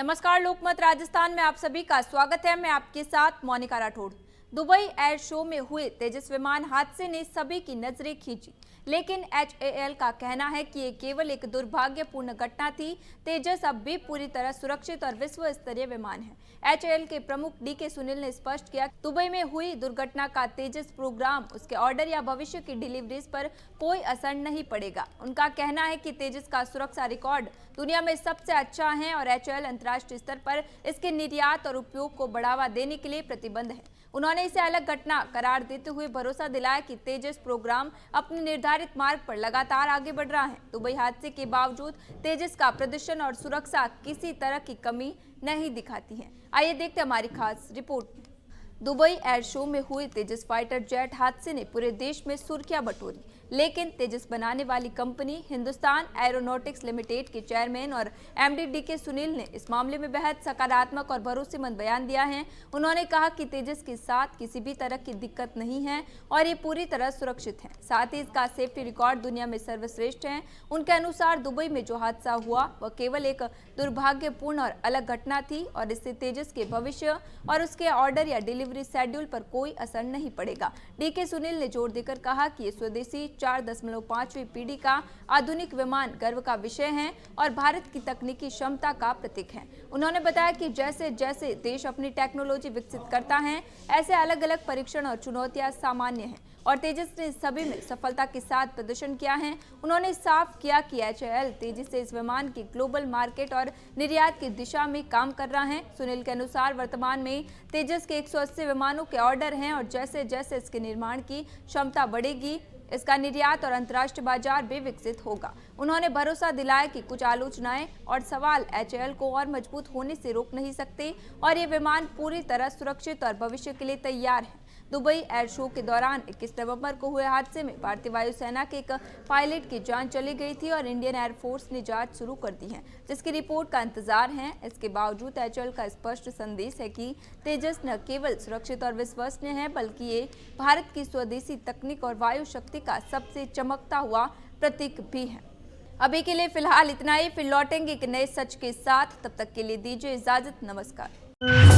नमस्कार, लोकमत राजस्थान में आप सभी का स्वागत है। मैं आपके साथ Monika Rathore. Dubai air show में हुए तेजस विमान हादसे ने सभी की नजरें खींची, लेकिन HAL का कहना है कि ये केवल एक दुर्भाग्यपूर्ण घटना थी। तेजस अब भी पूरी तरह सुरक्षित और विश्व स्तरीय विमान है। HAL के प्रमुख DK सुनील ने स्पष्ट किया, दुबई में हुई दुर्घटना का तेजस प्रोग्राम, उसके ऑर्डर या भविष्य की डिलीवरीज पर कोई असर नहीं पड़ेगा। उनका कहना है कि तेजस का सुरक्षा रिकॉर्ड दुनिया में सबसे अच्छा है और HAL अंतर्राष्ट्रीय स्तर पर इसके निर्यात और उपयोग को बढ़ावा देने के लिए प्रतिबद्ध है। उन्होंने इसे अलग घटना करार देते हुए भरोसा दिलाया कि तेजस प्रोग्राम अपने निर्धारित मार्ग पर लगातार आगे बढ़ रहा है। दुबई हादसे के बावजूद तेजस का प्रदर्शन और सुरक्षा किसी तरह की कमी नहीं दिखाती है। आइए देखते हैं हमारी खास रिपोर्ट। दुबई एयर शो में हुए तेजस फाइटर जेट हादसे ने पूरे देश में सुर्खियां बटोरी, लेकिन तेजस बनाने वाली कंपनी हिंदुस्तान एरोनॉटिक्स लिमिटेड के चेयरमैन और MD DK सुनील ने इस मामले में बेहद सकारात्मक और भरोसेमंद बयान दिया है। उन्होंने कहा कि तेजस के साथ किसी भी तरह की दिक्कत नहीं है और ये पूरी तरह सुरक्षित है। साथ ही इसका सेफ्टी रिकॉर्ड दुनिया में सर्वश्रेष्ठ है। उनके अनुसार दुबई में जो हादसा हुआ वह केवल एक दुर्भाग्यपूर्ण और अलग घटना थी और इससे तेजस के भविष्य और उसके ऑर्डर या डिलीवरी शेड्यूल पर कोई असर नहीं पड़ेगा। DK सुनील ने जोर देकर कहा कि ये स्वदेशी 4.5वीं पीढ़ी का आधुनिक विमान गर्व का विषय है और भारत की तकनीकी क्षमता का प्रतीक है। उन्होंने बताया कि जैसे जैसे देश अपनी टेक्नोलॉजी विकसित करता है, ऐसे अलग अलग परीक्षण और चुनौतियां सामान्य हैं और तेजस ने सभी में सफलता के साथ प्रदर्शन किया है। उन्होंने साफ किया कि HAL तेजी से इस विमान की ग्लोबल मार्केट और निर्यात की दिशा में काम कर रहा है। सुनील के अनुसार वर्तमान में तेजस के 180 विमानों के ऑर्डर हैं और जैसे जैसे इसके निर्माण की क्षमता बढ़ेगी, इसका निर्यात और अंतर्राष्ट्रीय बाजार भी विकसित होगा। उन्होंने भरोसा दिलाया कि कुछ आलोचनाएं और सवाल HAL को और मजबूत होने से रोक नहीं सकते और ये विमान पूरी तरह सुरक्षित और भविष्य के लिए तैयार है। दुबई एयर शो के दौरान 21 नवंबर को हुए हादसे में भारतीय वायुसेना के एक पायलट की जान चली गई थी और इंडियन एयरफोर्स ने जांच शुरू कर दी है, जिसकी रिपोर्ट का इंतजार है। इसके बावजूद HAL का स्पष्ट संदेश है कि तेजस न केवल सुरक्षित और विश्वसनीय है, बल्कि ये भारत की स्वदेशी तकनीक और वायु शक्ति का सबसे चमकता हुआ प्रतीक भी है। अभी के लिए फिलहाल इतना ही, फिर लौटेंगे एक नए सच के साथ। तब तक के लिए दीजिए इजाजत। नमस्कार।